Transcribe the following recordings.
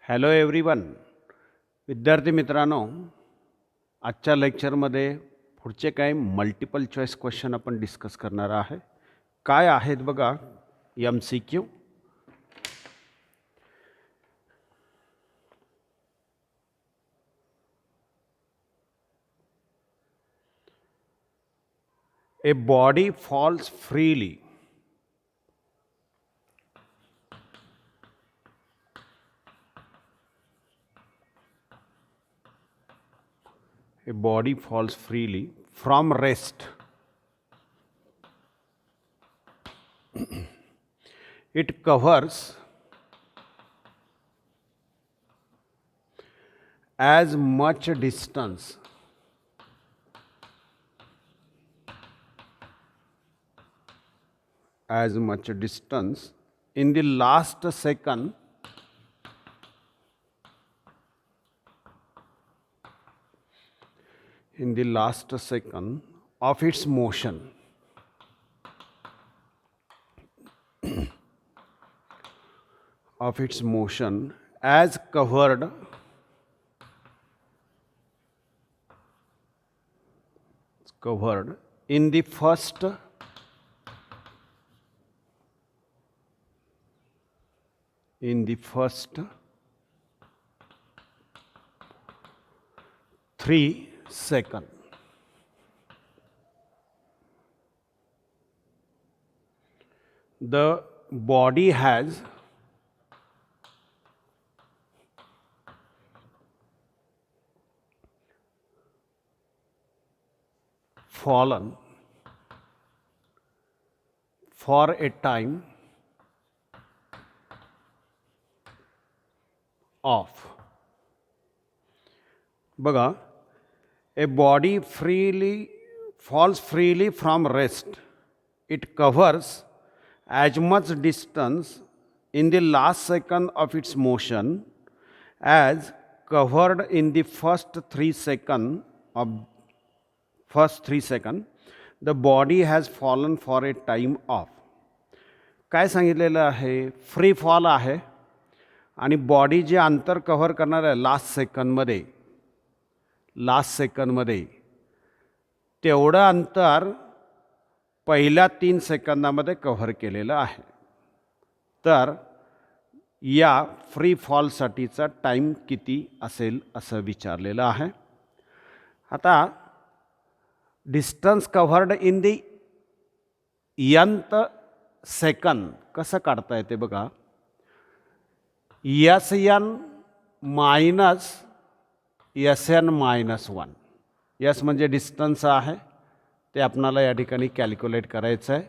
Hello everyone. विद्यार्थी मित्रांनो, आजच्या लेक्चरमध्ये पुढचे काही मल्टिपल चॉईस क्वेश्चन आपण डिस्कस करणार आहे. काय आहेत बघा, MCQ. A body falls freely from rest. It covers as much distance in the last second of its motion. As covered in the first 3 seconds. The body has fallen for a time of. बघा, a body falls freely from rest. It covers as much distance in the last second of its motion as covered in the first 3 seconds. The body has fallen for a time of. काय सांगितलेलं आहे? Free fall आहे आणि body जे अंतर cover करणार आहे last सेकंदमध्ये तेवढं अंतर पहिल्या 3 सेकंदामध्ये कव्हर केलेलं आहे. तर या फ्री फॉलसाठीचा टाईम किती असेल असं विचारलेलं आहे. आता distance covered in the nth second कसं काढता येते बघा. SN minus SN minus 1. Yes म्हणजे डिस्टन्स आहे, ते आपणाला या ठिकाणी कॅल्क्युलेट करायचं आहे.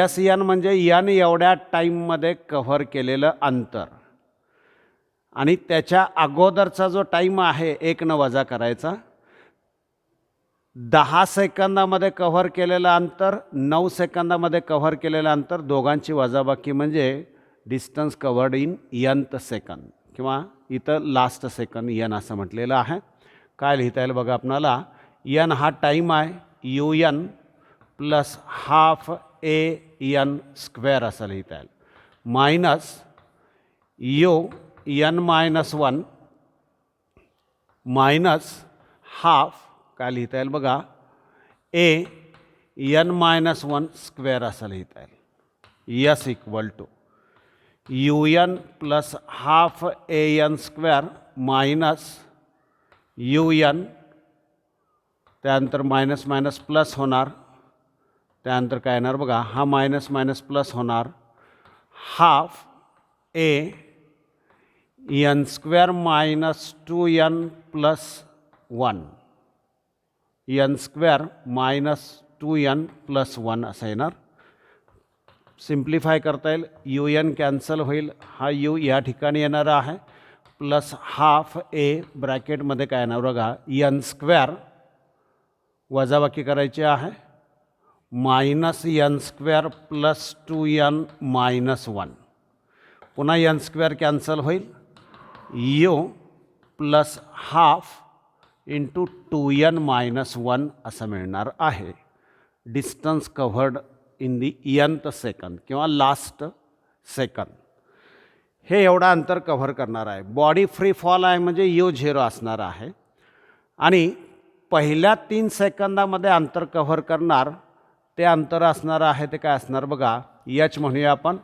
SN म्हणजे n एवढ्या टाईममध्ये कव्हर केलेलं अंतर आणि त्याच्या अगोदरचा जो टाईम आहे 1 न वजा करायचा. 10 सेकंदामध्ये कव्हर केलेलं अंतर, 9 सेकंदामध्ये कव्हर केलेलं अंतर, दोघांची वजाबाकी म्हणजे distance covered in nth second किंवा इथं लास्ट सेकंद n असं म्हटलेलं आहे. काय लिहिता येईल बघा आपणाला. n हा टाईम आहे, UN plus half AN square असं लिहिता येईल, minus UN minus 1 minus half काय लिहिता येईल बघा AN मायनस 1 स्क्वेअर असं लिहिता येईल. S equal to UN plus half AN square minus UN, त्यानंतर मायनस मायनस प्लस होणार, त्यानंतर काय येणार बघा, हा मायनस मायनस प्लस होणार, half AN square minus 2N plus 1 n square minus 2N plus 1 असं येणार. सिम्प्लिफाय करता येईल, UN कॅन्सल होईल, हा U या ठिकाणी येणार आहे, प्लस हाफ ब्रॅकेटमध्ये काय येणार बघा n स्क्वेअर वजाबाकी करायची आहे, minus n square plus 2N minus 1. पुन्हा n स्क्वेअर कॅन्सल होईल, U plus half into 2N minus 1 असं मिळणार आहे. Distance covered in the nth second किंवा लास्ट सेकंद. हे एवढा अंतर कव्हर करणार आहे. बॉडी फ्री फॉल आहे म्हणजे U0 असणार आहे. आणि पहिल्या 3 सेकंदामध्ये अंतर कव्हर करणार ते अंतर असणार आहे ते काय असणार बघा, H म्हणूया आपण,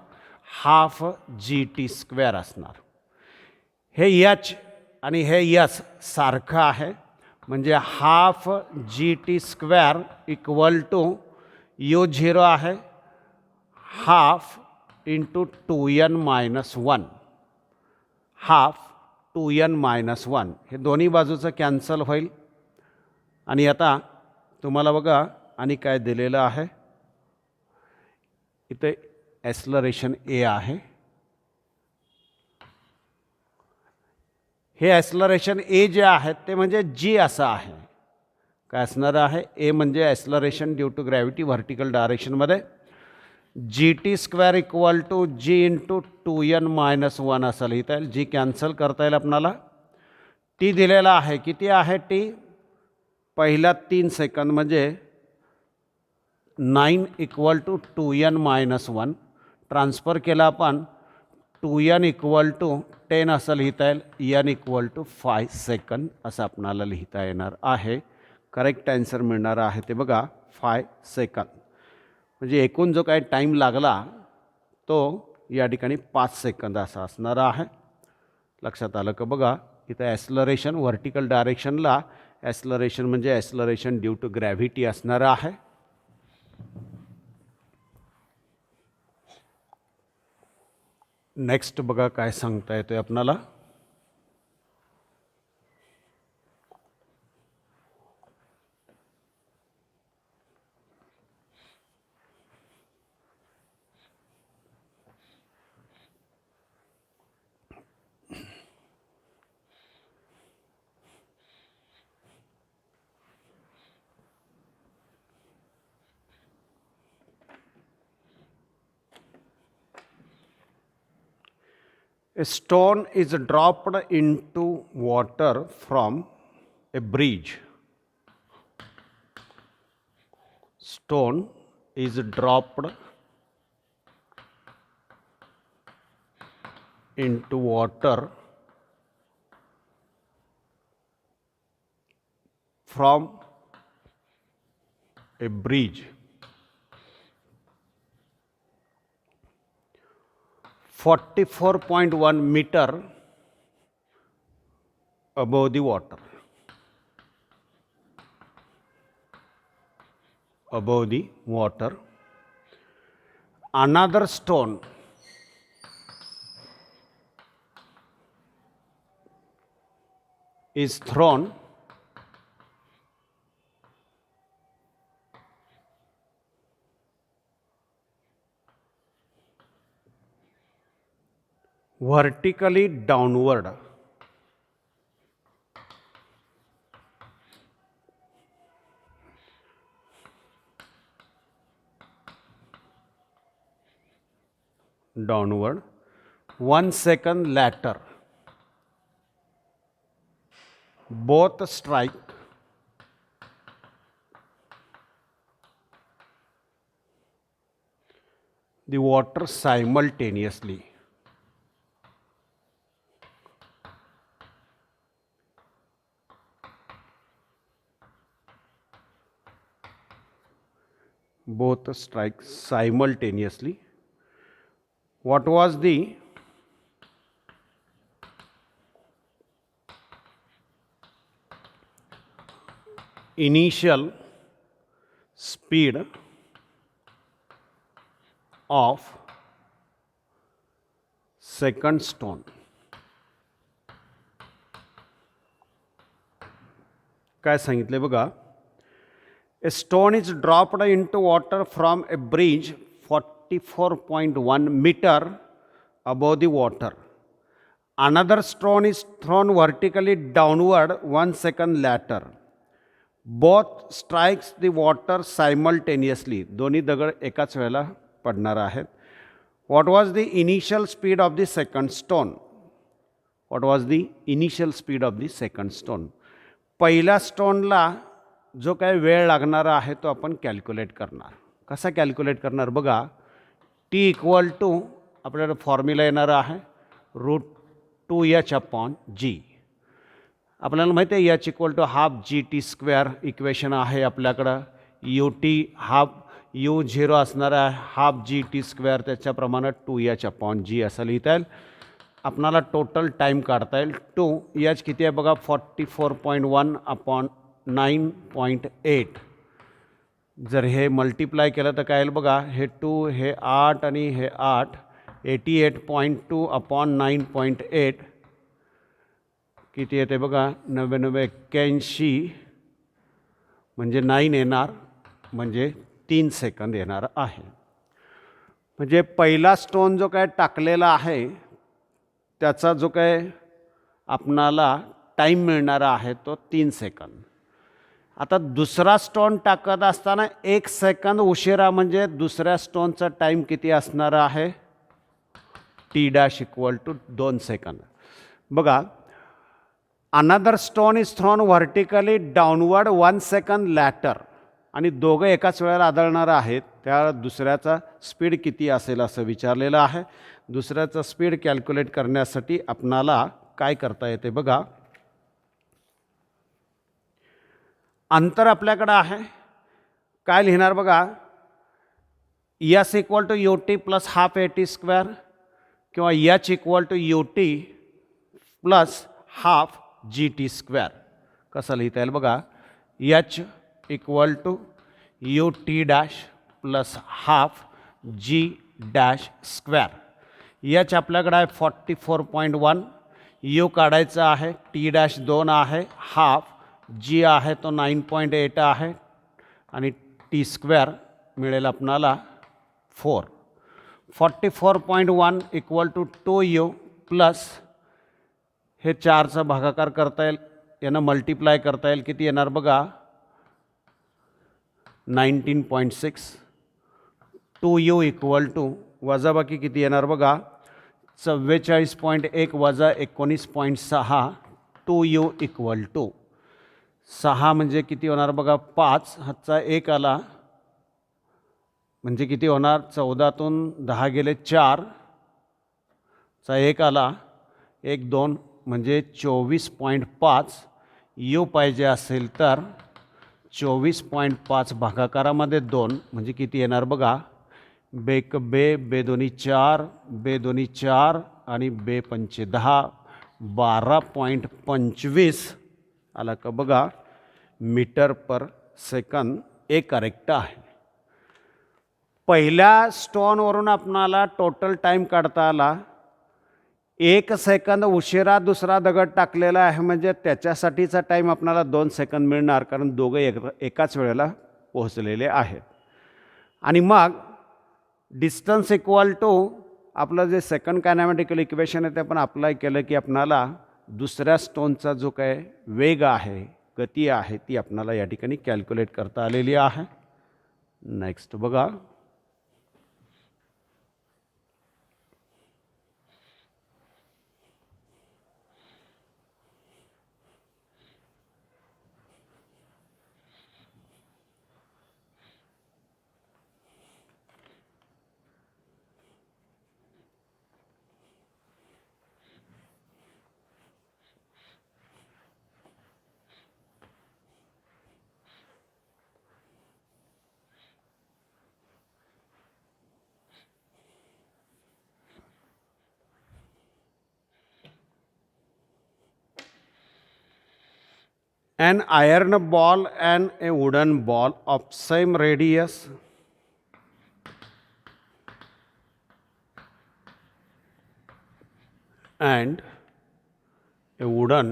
हाफ GT² असणार. हे H आणि हे S सारखं आहे म्हणजे half GT² equal to U0 आहे half into 2n-1, half 2n-1. हे दोन्ही बाजूचं कॅन्सल होईल. आणि आता तुम्हाला बघा आणि काय दिलेलं आहे, इथे ॲक्सलरेशन A आहे. हे ॲक्सलरेशन A जे आहे ते म्हणजे G असं आहे. काय असणार आहे, A म्हणजे acceleration due to gravity vertical डायरेक्शनमध्ये, GT² equal to G into 2n-1 असं लिहिता येईल. G कॅन्सल करता येईल आपणाला. T दिलेला आहे, किती आहे T, पहिल्या 3 सेकंद म्हणजे 9 इक्वल टू 2n-1. ट्रान्सफर केला आपण 2n इक्वल टू 10 असं लिहिता येईल. n इक्वल टू 5 सेकंद असं आपणाला लिहिता येणार आहे. करेक्ट आन्सर मिळणार आहे ते बघा 5 सेकंद. म्हणजे एकूण जो काही टाईम लागला तो या ठिकाणी 5 सेकंद असा असणार आहे. लक्षात आलं का बघा, इथं ॲक्सलरेशन व्हर्टिकल डायरेक्शनला ॲक्सलरेशन म्हणजे ॲक्सलरेशन ड्यू टू ग्रॅव्हिटी असणार आहे. नेक्स्ट बघा काय सांगता येतोय आपणाला. A stone is dropped into water from a bridge. Stone is dropped into water from a bridge. 44.1 meter above the water. Above the water. Another stone is thrown vertically downward. Downward 1 second later. Both strike the water simultaneously. Both strike simultaneously. What was the initial speed of second stone? काय सांगितले बघा, a stone is dropped into water from a bridge 44.1 meter above the water. Another stone is thrown vertically downward 1 second later. Both strikes the water simultaneously. दोन्ही दगड एकाच वेळेला पडणार आहेत. What was the initial speed of the second stone? What was the initial speed of the second stone? पहिल्या स्टोनला जो काही वेळ लागणारा आहे तो आपण कॅल्क्युलेट करणार. कसा कॅल्क्युलेट करणार बघा, T इक्वल टू आपल्याला फॉर्म्युला येणार आहे √2h/g. आपल्याला माहिती आहे h = ½ GT² इक्वेशन आहे आपल्याकडं. ut u0 असणार आहे ½ GT², त्याच्याप्रमाणे 2h/g असं लिहिता येईल. आपणाला टोटल टाईम काढता येईल. 2h किती आहे बघा, 44.1/9.8. जर हे मल्टिप्लाय केलं तर काय येईल बघा, हे 2 हे 8 आणि हे 8, 88.2/9.8 किती येते बघा, 9981 म्हणजे 9 येणार, म्हणजे 3 सेकंद येणार आहे. म्हणजे पहिला स्टोन जो काय टाकलेला आहे त्याचा जो काय आपणाला टाईम मिळणारा आहे तो 3 सेकंद. आता दुसरा स्टोन टाकत असताना 1 सेकंद उशिरा, म्हणजे दुसऱ्या स्टोनचा टाईम किती असणार आहे, t' = 2 सेकंद. बघा, another stone is thrown vertically downward 1 second later, आणि दोघं एकाच वेळेला आदळणार आहेत. त्या दुसऱ्याचा स्पीड किती असेल असं विचारलेलं आहे. दुसऱ्याचा स्पीड कॅल्क्युलेट करण्यासाठी आपणाला काय करता येते बघा, अंतर आपल्याकडं आहे, काय लिहिणार बघा, s = ut + ½ at² किंवा h = ut + ½ कसं लिहिता येईल बघा, h = ut' + ½ h आपल्याकडे आहे 44.1, u काढायचं आहे, t' 2 आहे, हाफ g आहे तो 9.8 आहे, आणि t² मिळेल आपणाला 4. 44.1 = 2u प्लस हे 4चा भागाकार करता येईल, यानं मल्टिप्लाय करता येईल, किती येणार बघा, 19.6. 2u = वजाबाकी किती येणार बघा, 44.1 वजा 19.6. 2u = 6 म्हणजे किती होणार बघा, 5 हातचा 1 आला म्हणजे किती होणार, 14तून 10 गेले 4 चा 1 आला, 1 2 म्हणजे 24.5. u पाहिजे असेल तर 24.5 भागाकारामध्ये 2 म्हणजे किती येणार बघा, बेक बे, बेदोनी 4, बेदोनी 4 आणि बेपंचे 10, 12.25 आला का बघा, मीटर/सेकंद. एक करेक्ट आहे. पहिल्या स्टोनवरून आपणाला टोटल टाईम काढता आला. 1 सेकंद उशिरा दुसरा दगड टाकलेला आहे, म्हणजे त्याच्यासाठीचा टाईम आपणाला 2 सेकंद मिळणार, कारण दोघे एकाच वेळेला पोहोचलेले आहेत. आणि मग डिस्टन्स = आपलं जे सेकंड कायनॅमेटिकल इक्वेशन आहे ते आपण अप्लाय केलं की आपणाला दुसऱ्या स्टोनचा जो काय वेग आहे, गती आहे, ती आपणाला या ठिकाणी कॅल्क्युलेट करता आलेली आहे. नेक्स्ट बघा, an iron ball and a wooden ball of same radius and a wooden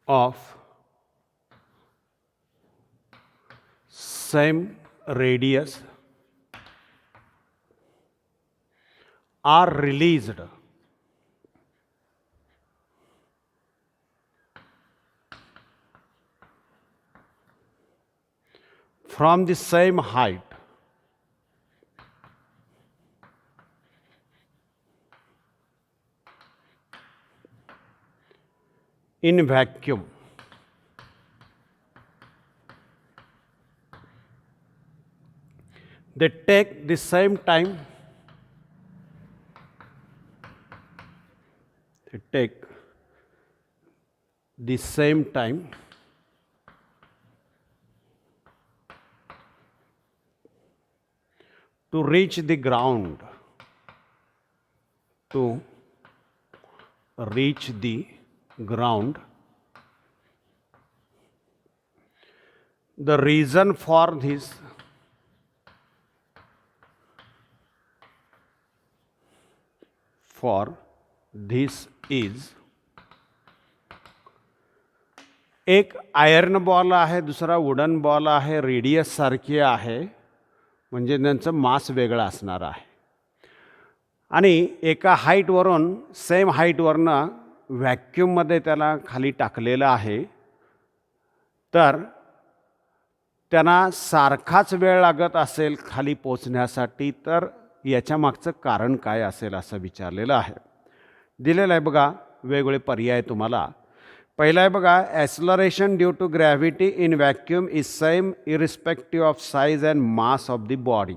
of same radius are released from the same height in vacuum they take the same time, they take the same time to reach the ground, to reach the ground. The reason for this is एक iron ball आहे, दुसरा wooden ball आहे, radius सारखी आहे, म्हणजे त्यांचं मास वेगळं असणार आहे. आणि एका हाईटवरून सेम हाईटवरनं व्हॅक्यूममध्ये त्याला खाली टाकलेलं आहे, तर त्यांना सारखाच वेळ लागत असेल खाली पोचण्यासाठी, तर याच्या मागचं कारण काय असेल असं विचारलेलं आहे. दिलेलं आहे बघा वेगवेगळे पर्याय तुम्हाला. पहिला आहे बघा, acceleration due to gravity in vacuum is same irrespective of size and mass of the body.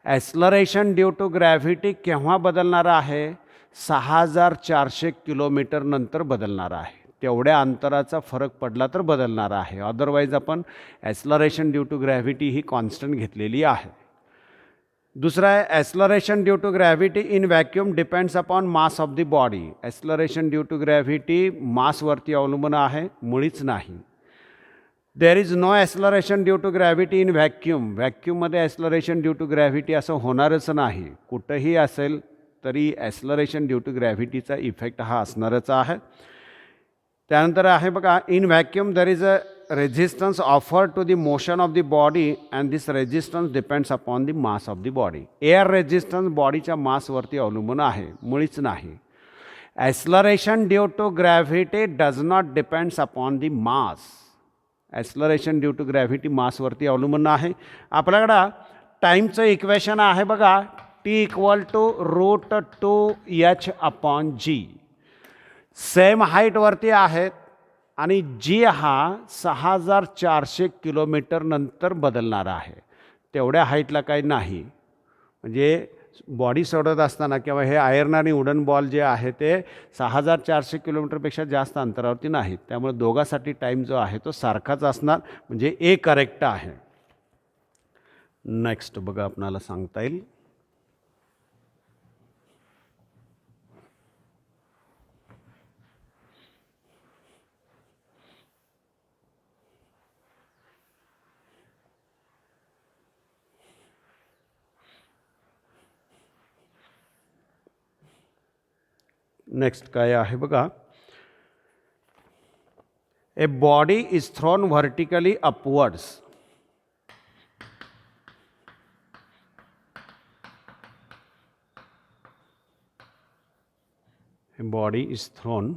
Acceleration due to gravity केव्हा बदलणार आहे? 6400 किलोमीटर नंतर बदलणार आहे. तेवढ्या अंतराचा फरक पडला तर बदलणार आहे, अदरवाईज आपण ॲक्सलरेशन ड्यू टू ग्रॅव्हिटी ही कॉन्स्टंट घेतलेली आहे. दुसरा आहे, acceleration due to gravity in vacuum depends upon mass of the body. Acceleration due to gravity मासवरती अवलंबून आहे, मुळीच नाही. There is no acceleration due to gravity in vacuum. व्हॅक्यूममध्ये ॲक्सलरेशन ड्यू टू ग्रॅव्हिटी असं होणारच नाही. कुठंही असेल तरी ॲक्सलरेशन ड्यू टू ग्रॅव्हिटीचा इफेक्ट हा असणारच आहे. त्यानंतर आहे बघा, in vacuum there is a resistance offer to the motion of the body and this resistance depends upon the mass of the body. Air resistance बॉडीच्या मासवरती अवलंबून आहे, मुळीच नाही. Acceleration due to gravity does not depends upon the mass. Acceleration due to gravity मासवरती अवलंबून आहे. आपल्याकडं टाईमचं इक्वेशन आहे बघा, T = √2h/g. सेम हाईटवरती आहेत आणि जी हा 6400 किलोमीटर नंतर बदलणार आहे. तेवढ्या हाईटला काही नाही, म्हणजे बॉडी सोडत असताना किंवा हे आयर्न आणि वुडन बॉल जे आहे ते 6400 किलोमीटरपेक्षा जास्त अंतरावरती नाहीत. त्यामुळे दोघांसाठी टाईम जो आहे तो सारखाच असणार, म्हणजे ए करेक्ट आहे. नेक्स्ट बघा आपणाला सांगता येईल. नेक्स्ट काय आहे बघा, a body is thrown vertically upwards. A body is thrown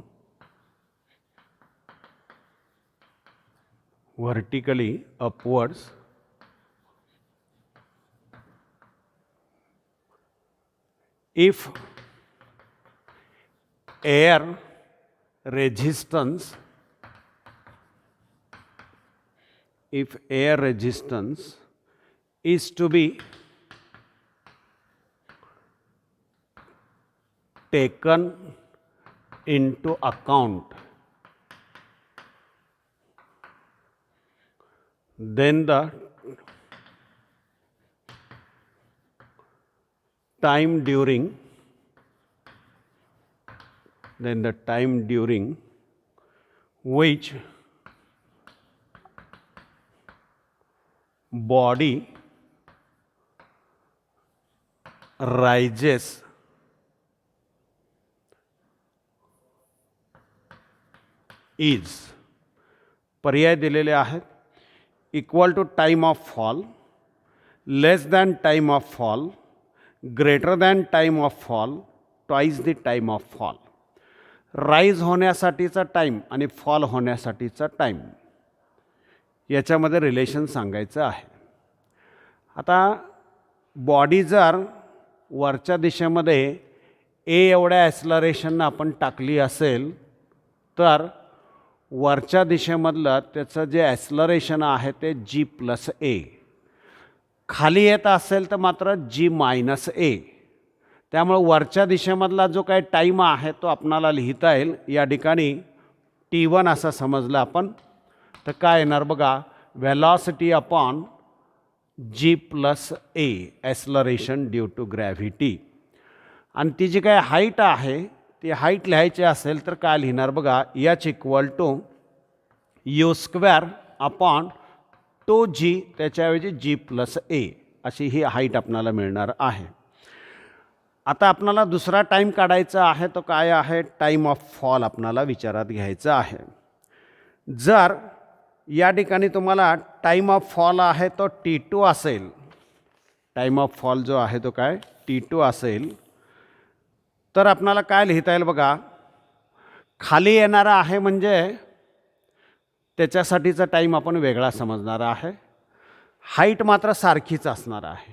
vertically upwards if air resistance is to be taken into account, then the time during which body rises is. पर्याय दिलेले आहेत. Equal to time of fall, less than time of fall, greater than time of fall, twice the time of fall. Rise होण्यासाठीचा time आणि fall होण्यासाठीचा time याच्यामध्ये relation सांगायचं आहे. आता बॉडी जर वरच्या दिशेमध्ये ए एवढ्या ॲक्सलरेशननं आपण टाकली असेल, तर वरच्या दिशेमधलं त्याचं जे ॲक्सलरेशन आहे ते G+A. खाली येत असेल तर मात्र जी मायनस ए. त्यामुळे वरच्या दिशेमधला जो काही टाईम आहे तो आपणाला लिहिता येईल या ठिकाणी T1 असं समजलं आपण. तर काय येणार बघा, velocity upon g plus a, acceleration due to gravity. आणि ती जी काही हाईट आहे ती हाईट लिहायची असेल तर काय लिहिणार बघा, h equal to u square upon 2g, त्याच्याऐवजी जी प्लस ए, अशी ही हाईट आपणाला मिळणार आहे. आता आपणाला दुसरा टाईम काढायचा आहे, तो काय आहे, टाईम ऑफ फॉल आपणाला विचारात घ्यायचा आहे. जर या ठिकाणी तुम्हाला टाईम ऑफ फॉल आहे तो T2 असेल, टाईम ऑफ फॉल जो आहे तो काय T2 असेल, तर आपणाला काय लिहिता येईल बघा, खाली येणारा आहे म्हणजे त्याच्यासाठीचा टाईम आपण वेगळा समजणार आहे. हाईट मात्र सारखीच असणार आहे.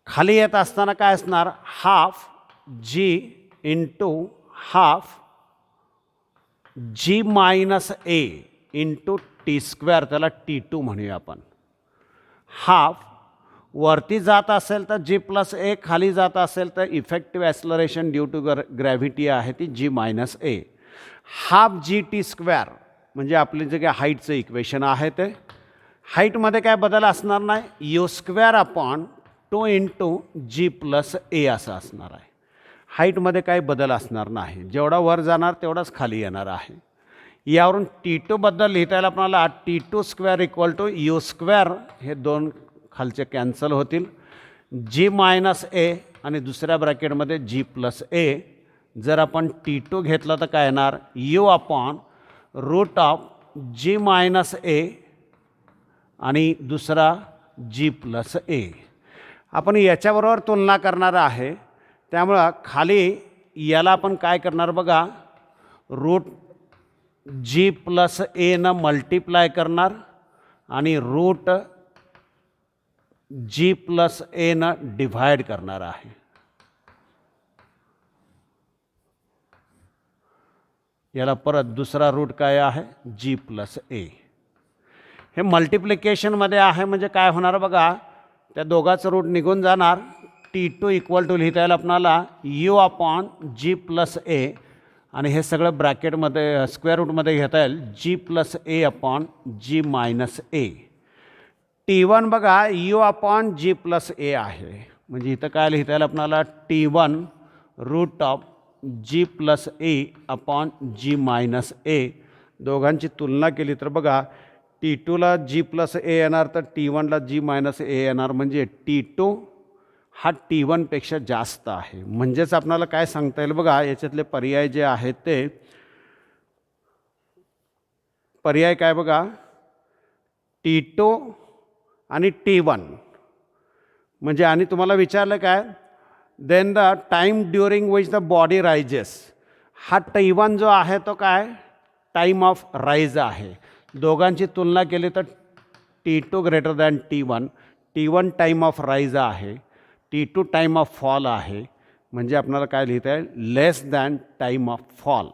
खाली येत असताना काय असणार, हाफ जी इंटू हाफ जी मायनस ए इंटू टी स्क्वेअर, त्याला T2 म्हणूया आपण. हाफ वरती जात असेल तर जी प्लस ए, खाली जात असेल तर effective acceleration due to gravity आहे ती g minus a. Half g t square म्हणजे आपले जे काही हाईटचं इक्वेशन आहे ते, हाईटमध्ये काय बदल असणार नाही, u square upon 2 into g plus a असं असणार आहे. हाईटमध्ये काही बदल असणार नाही, जेवढा वर जाणार तेवढाच खाली येणार आहे. यावरून T2 बद्दल लिहिता येईल आपल्याला, T2 square equal to u square, हे दोन खालचे कॅन्सल होतील, जी मायनस ए आणि दुसऱ्या ब्रॅकेटमध्ये जी प्लस ए. जर आपण T2 घेतलं तर काय येणार, u upon root of g minus a आणि दुसरा जी प्लस ए. आपण याच्याबरोबर तुलना करणार आहे, त्यामुळं खाली याला आपण काय करणार बघा, रूट जी प्लस एनं मल्टिप्लाय करणार आणि रूट जी प्लस एनं डिव्हाइड करणार आहे. याला परत दुसरा रूट काय आहे, जी प्लस ए. हे मल्टिप्लिकेशनमध्ये आहे म्हणजे काय होणार बघा, त्या दोघाचं रूट निघून जाणार. T2 इक्वल टू लिहिता येईल आपणाला u upon g plus a, आणि हे सगळं ब्रॅकेटमध्ये स्क्वेअर रूटमध्ये घेता येईल, g plus a upon g minus a. T1 बघा u upon g plus a आहे, म्हणजे इथं काय लिहिता येईल आपणाला, T1 root of g plus a upon g minus a. दोघांची तुलना केली तर बघा, T2ला जी प्लस ए येणार तर T1ला जी मायनस ए येणार, म्हणजे T2 हा T1पेक्षा जास्त आहे. म्हणजेच आपल्याला काय सांगता येईल बघा, याच्यातले पर्याय जे आहेत ते पर्याय काय बघा, T2 आणि T1. म्हणजे आणि तुम्हाला विचारलं काय, then the time during which the body rises. हा T1 जो आहे तो काय टाईम ऑफ राईज आहे. दोघांची तुलना केली तर T2 greater than T1. T1 time of rise आहे, T2 टाईम ऑफ फॉल आहे. म्हणजे आपल्याला काय लिहिता येईल, लेस दॅन टाईम ऑफ फॉल.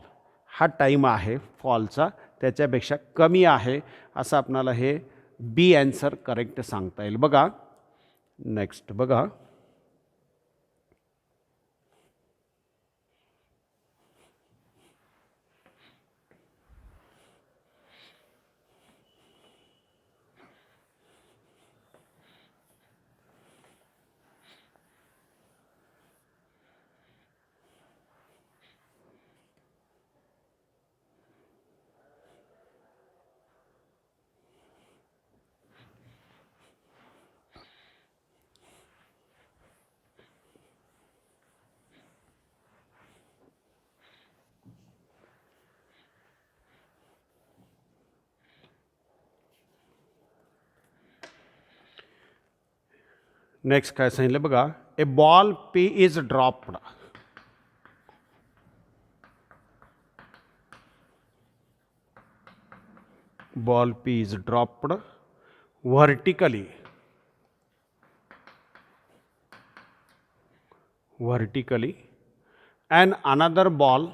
हा टाईम आहे फॉलचा त्याच्यापेक्षा कमी आहे, असं आपल्याला हे बी ॲन्सर करेक्ट सांगता येईल. बघा नेक्स्ट बघा, नेक्स्ट काय सांगितलं बघा, a ball P is dropped. Ball P is dropped vertically and another ball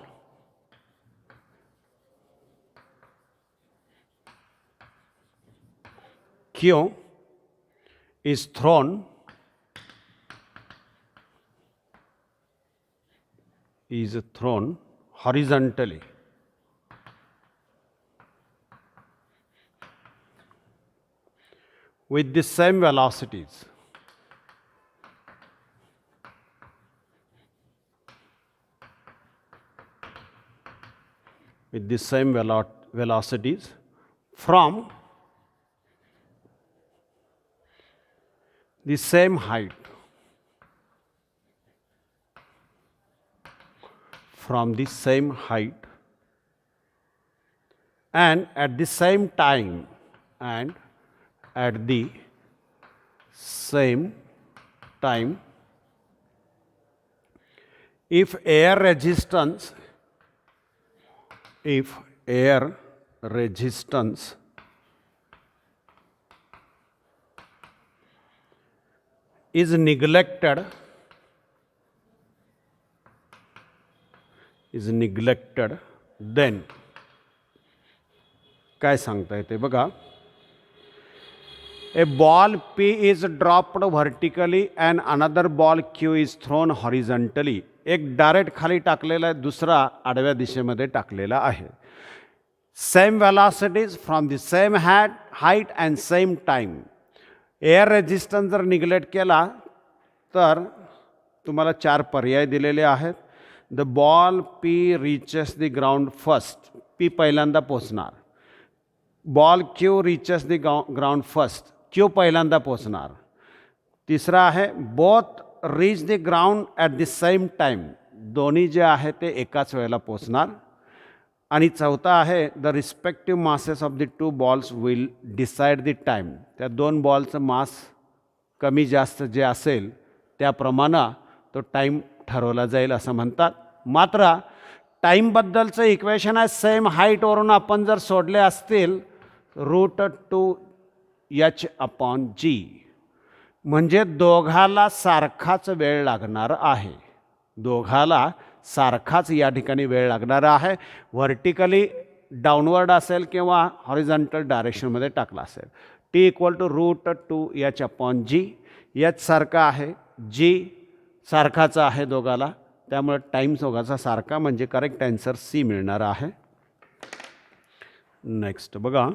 Q is thrown horizontally with the same velocities from the same height and at the same time if air resistance is neglected then काय सांगता येते बघा. A ball P is dropped vertically and another ball Q is thrown horizontally. एक direct खाली टाकलेला आहे, दुसरा आडव्या दिशेमध्ये टाकलेला आहे. Same velocities from the same height and same time. Air resistance जर निग्लेक्ट केला तर तुम्हाला 4 पर्याय दिलेले आहेत. The ball P reaches the ground first. P पहिल्यांदा पोचणार. Ball Q reaches the ground first. Q पहिल्यांदा पोचणार. तिसरा आहे both reach the ground at the same time. दोन्ही जे आहे ते एकाच वेळेला पोचणार. आणि चौथा आहे the respective masses of the 2 balls will decide the time. त्या 2 बॉलचं मास कमी जास्त जे असेल त्याप्रमाणे तो टाईम ठरवला जाईल असं म्हणतात. मात्र टाईमबद्दलचं इक्वेशन आहे सेम हाईटवरून आपण जर सोडले असतील √2h/g म्हणजे दोघाला सारखाच वेळ लागणार आहे. दोघाला सारखाच या ठिकाणी वेळ लागणार आहे. व्हर्टिकली डाऊनवर्ड असेल किंवा हॉरिझॉन्टल डायरेक्शनमध्ये टाकला असेल. t √2h/g. h सारखा आहे, g सारखाचा आहे दोघाला, त्यामुळे टाईम दोघाचा सारखा म्हणजे करेक्ट आन्सर सी मिळणार आहे. नेक्स्ट बघा.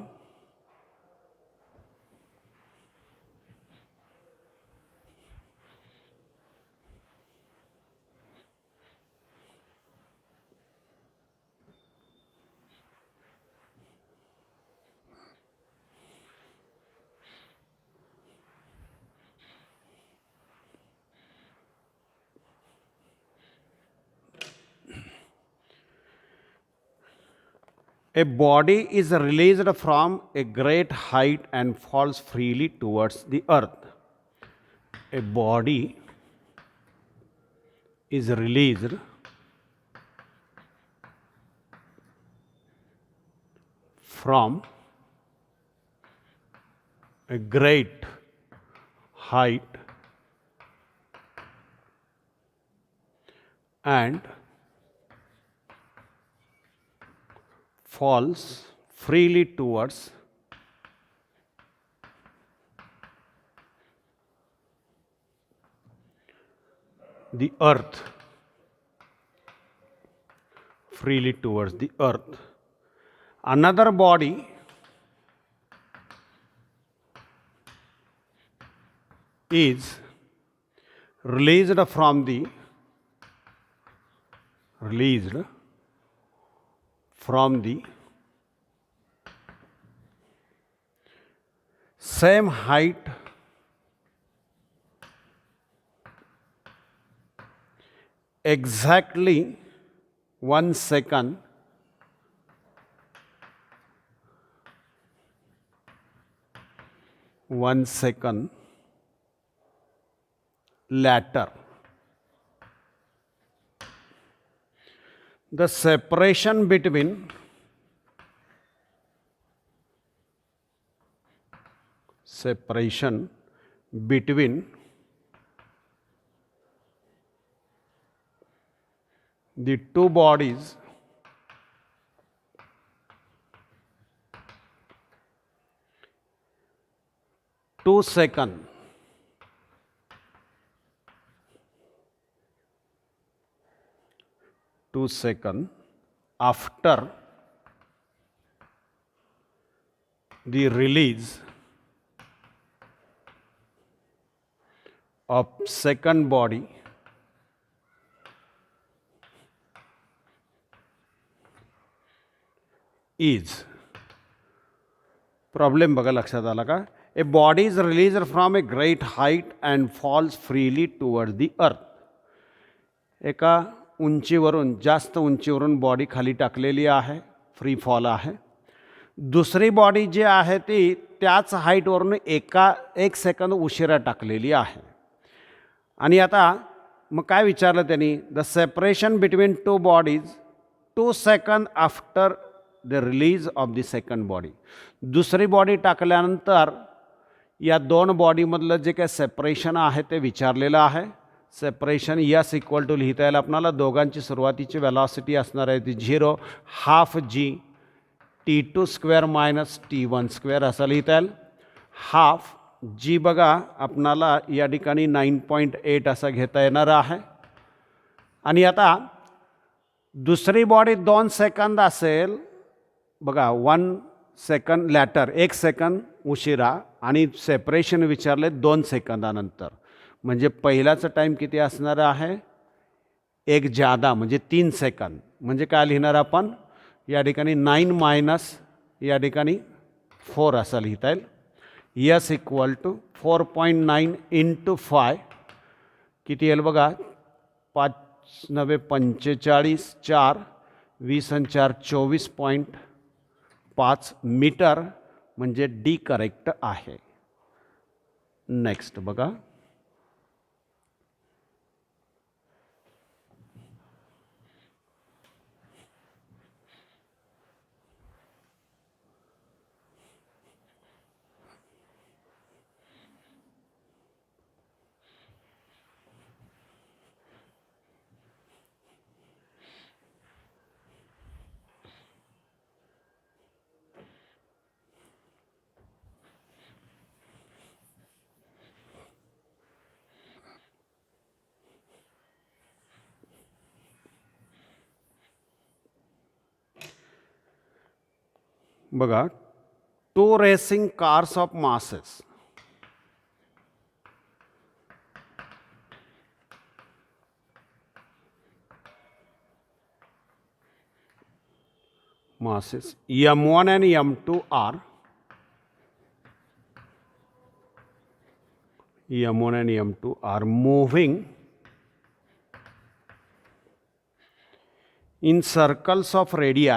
A body is released from a great height and falls freely towards the earth. A body is released from a great height and falls freely towards the earth. Freely towards the earth. Another body is released from the same height exactly 1 second later. The separation between the 2 bodies (2 seconds) 2 seconds after the release of second body is, problem बघा लक्षात आला का? A body is released from a great height and falls freely toward the अर्थ. एका उंचीवरून, जास्त उंचीवरून body खाली टाकलेली आहे, फ्री फॉल आहे. दुसरी बॉडी जी आहे ती त्याच हाईटवरून एक सेकंद उशिरा टाकलेली आहे. आणि आता मग काय विचारलं त्यांनी? The separation between two bodies 2 second after the release of the second body. दुसरी बॉडी टाकल्यानंतर या दोन बॉडीमधलं जे काही सेपरेशन आहे ते विचारलेलं आहे. सेपरेशन यस इक्वल टू लिहिता येईल आपल्याला. दोघांची सुरुवातीची वेलॉसिटी असणार आहे ती 0, हाफ जी T2 square minus T1 square असं लिहिता येईल. हाफ जी बघा आपणाला या ठिकाणी 9.8 असा घेता येणार आहे. आणि आता दुसरी बॉडी 2 सेकंद असेल बघा, 1 सेकंद लॅटर, 1 सेकंद उशिरा, आणि सेपरेशन विचारले 2 सेकंदानंतर. म्हणजे पहिल्याचं टाईम किती असणार आहे? 1 जादा म्हणजे 3 सेकंद. म्हणजे काय लिहिणार आपण या ठिकाणी? 9 मायनस या ठिकाणी 4 असं लिहिता येईल. यस इक्वल टू 4.9 इंटू 5 किती येईल बघा? 5 9 45, 4 20 आणि 4 24.5 मीटर. म्हणजे डी करेक्ट आहे. नेक्स्ट बघा, बघा, 2 racing cars of masses M1 and M2 are moving in circles of radii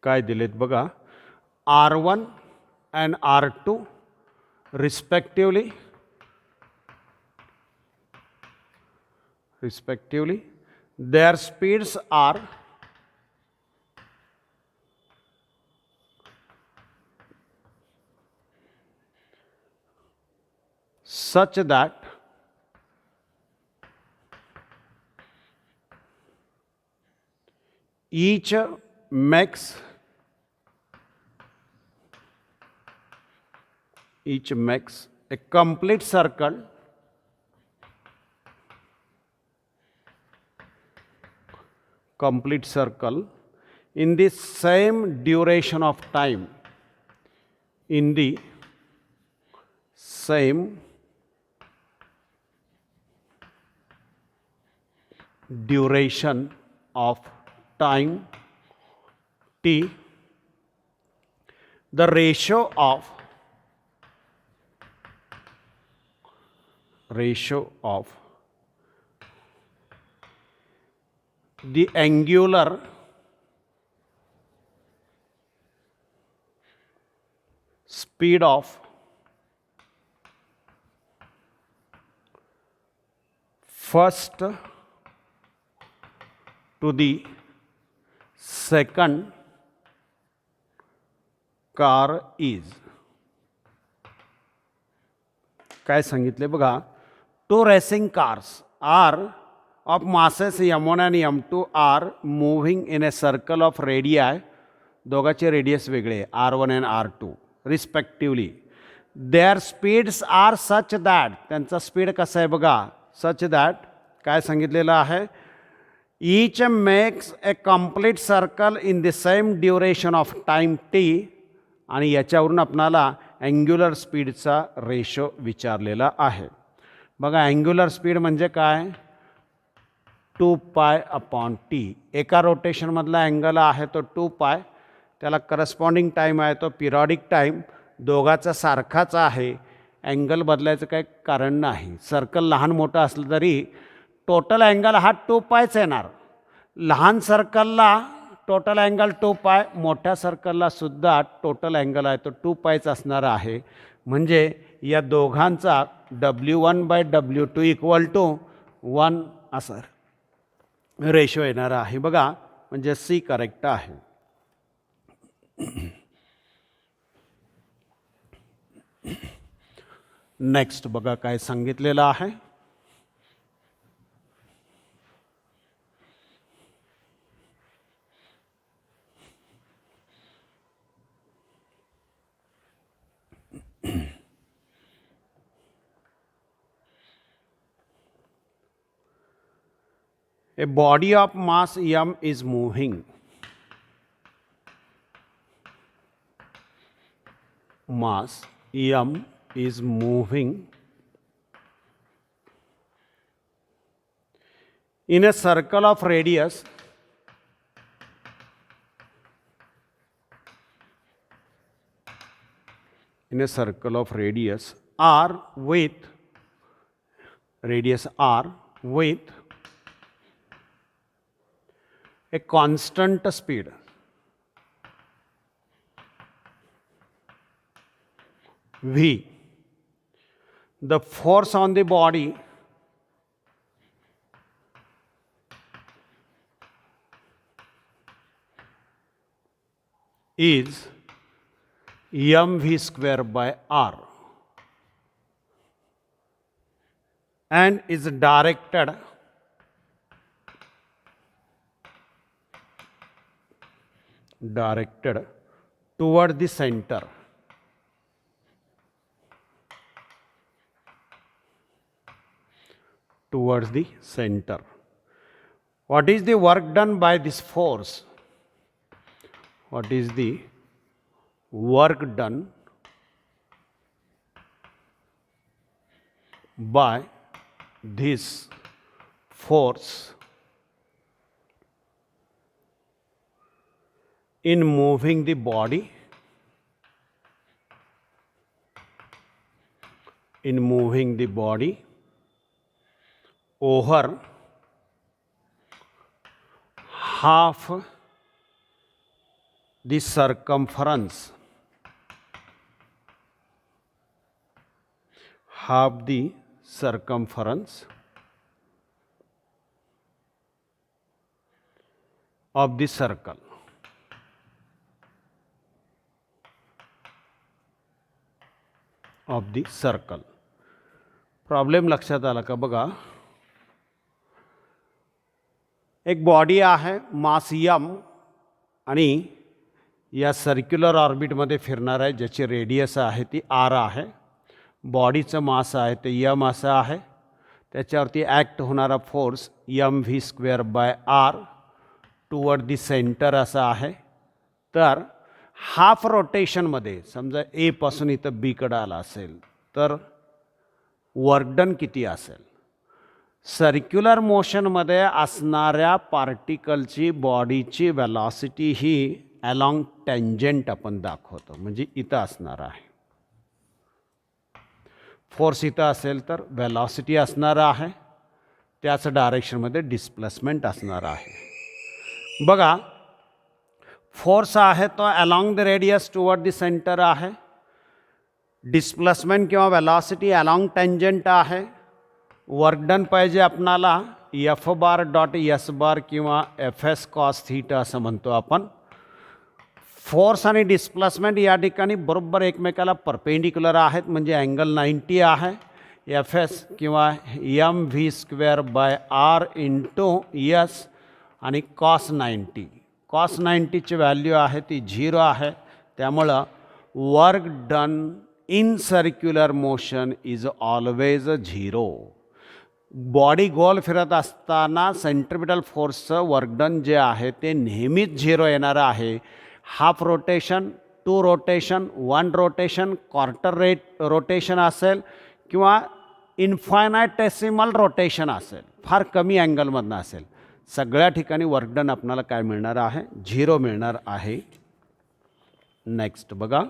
काय दिलेत बघा? R1 and R2 respectively. Their speeds are such that each makes a complete circle in the same duration of time. T. The ratio of the angular speed of first to the second car is. काय सांगितले बघा? 2 racing cars are of masses M1 and M2 are moving in a circle of radii. दोघांचे radius वेगळे, R1 and R2 respectively. Their speeds are such that, त्यांचा speed कसा आहे बघा, such that काय सांगितलेलं आहे, each makes a complete circle in the same duration of time T, आणि याच्यावरून आपणाला अँग्युलर स्पीडचा रेशो विचारलेला आहे. बघा अँग्युलर स्पीड म्हणजे काय, 2π/t. एका रोटेशनमधला अँगल आहे तो 2π, त्याला करस्पॉन्डिंग टाईम आहे तो पिरियॉडिक टाईम, दोघाचा सारखाच आहे, अँगल बदलायचं काही कारण नाही. सर्कल लहान मोठं असलं तरी टोटल अँगल हा 2πच येणार. लहान सर्कलला टोटल अँगल 2π, मोठ्या सर्कलला सुद्धा टोटल अँगल आहे तो 2πच असणार आहे. म्हणजे या दोघांचा W1/W2 = 1 असा रेशो येणार आहे बघा, म्हणजे सी करेक्ट आहे. नेक्स्ट बघा काय सांगितलेलं आहे. A body of mass m is moving. Mass m is moving in a circle of radius r with a constant speed v. The force on the body is mv²/r and is directed toward the center. What is the work done by this force? What is the work done by this force in moving the body over half the circumference of the circle. Problem लक्षात आला का बघा. एक body आहे मास m आणि या circular ऑर्बिटमध्ये फिरणार आहे, ज्याची रेडियस आहे ती r आहे. बॉडीचं मास आहे ते m असं आहे, त्याच्यावरती ॲक्ट होणारा force mv²/r toward the centre असा आहे. तर हाफ रोटेशनमध्ये समजा ए पासून इथं बीकडं आला असेल तर वर्क डन किती असेल. सर्क्युलर मोशनमध्ये असणाऱ्या पार्टिकलची बॉडीची वेलॉसिटी ही अलॉंग टेंजंट आपण दाखवतो, म्हणजे इथं असणार आहे. फोर्स इथं असेल तर वेलॉसिटी असणार आहे, त्याच डायरेक्शनमध्ये डिस्प्लेसमेंट असणार आहे. बघा फोर्स आहे तो along the radius toward the centre आहे. डिस्प्लेसमेंट किंवा वेलॉसिटी अलॉंग टेंजंट आहे. वर्क डन पाहिजे आपणाला F⁻.S⁻ किंवा Fs cos θ असं म्हणतो आपण. फोर्स आणि डिस्प्लेसमेंट या ठिकाणी बरोबर एकमेकाला परपेंडिक्युलर आहेत, म्हणजे अँगल 90 आहे. Fs किंवा mv²/r × s आणि cos 90. cos 90ची व्हॅल्यू आहे ती 0 आहे. त्यामुळं work done in circular motion is always zero. Body गोल फिरत असताना सेंट्रिपिटल फोर्सचं वर्क डन जे आहे ते नेहमीच झिरो येणारं आहे. Half rotation, 2 rotation, 1 rotation, quarter rotation असेल किंवा इन्फायनायटेसिमल रोटेशन असेल, फार कमी अँगलमधनं असेल, सगळ्या ठिकाणी वर्क डन आपल्याला काय मिळणार आहे? झिरो मिळणार आहे. नेक्स्ट बघा.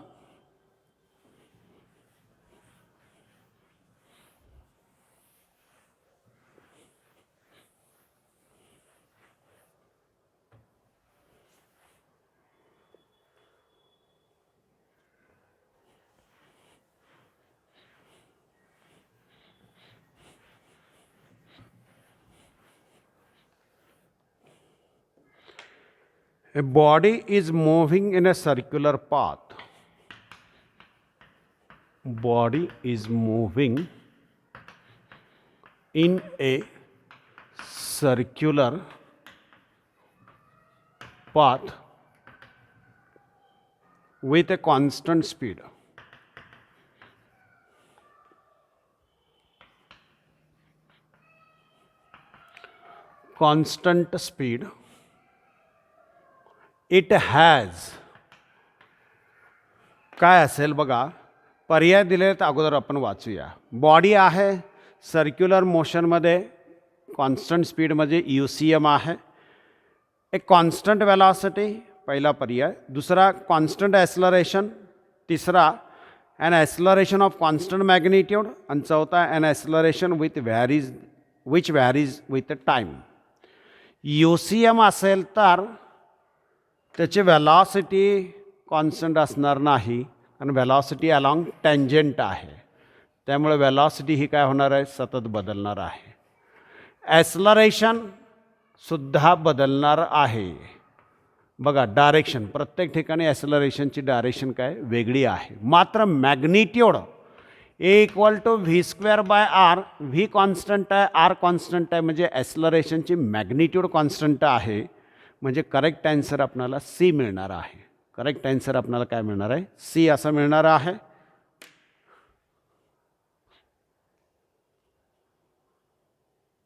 A body is moving in a circular path. Body is moving in a circular path with a constant speed. Constant speed. It has काय असेल बघा. पर्याय दिले तर अगोदर आपण वाचूया. बॉडी आहे सर्क्युलर मोशनमध्ये, कॉन्स्टंट स्पीडमध्ये UCM आहे. एक कॉन्स्टंट वेलॉसिटी पहिला पर्याय, दुसरा कॉन्स्टंट ॲक्सलरेशन, तिसरा an acceleration of constant magnitude आणि चौथा an acceleration which varies with time. UCM असेल तर त्याची व्हॅलॉसिटी कॉन्स्टंट असणार नाही आणि व्हॅलॉसिटी अलॉंग टँजंट आहे, त्यामुळे व्हॅलॉसिटी ही काय होणार आहे? सतत बदलणार आहे. ॲक्सलरेशनसुद्धा बदलणार आहे. बघा डायरेक्शन, प्रत्येक ठिकाणी ॲक्सलरेशनची डायरेक्शन काय वेगळी आहे. मात्र मॅग्निट्यूड A=v²/r. व्ही कॉन्स्टंट आहे, आर कॉन्स्टंट आहे, म्हणजे ॲक्सलरेशनची मॅग्निट्यूड कॉन्स्टंट आहे. म्हणजे करेक्ट आन्सर आपल्याला सी मिळणार आहे. करेक्ट आन्सर आपल्याला काय मिळणार आहे? सी असं मिळणार आहे.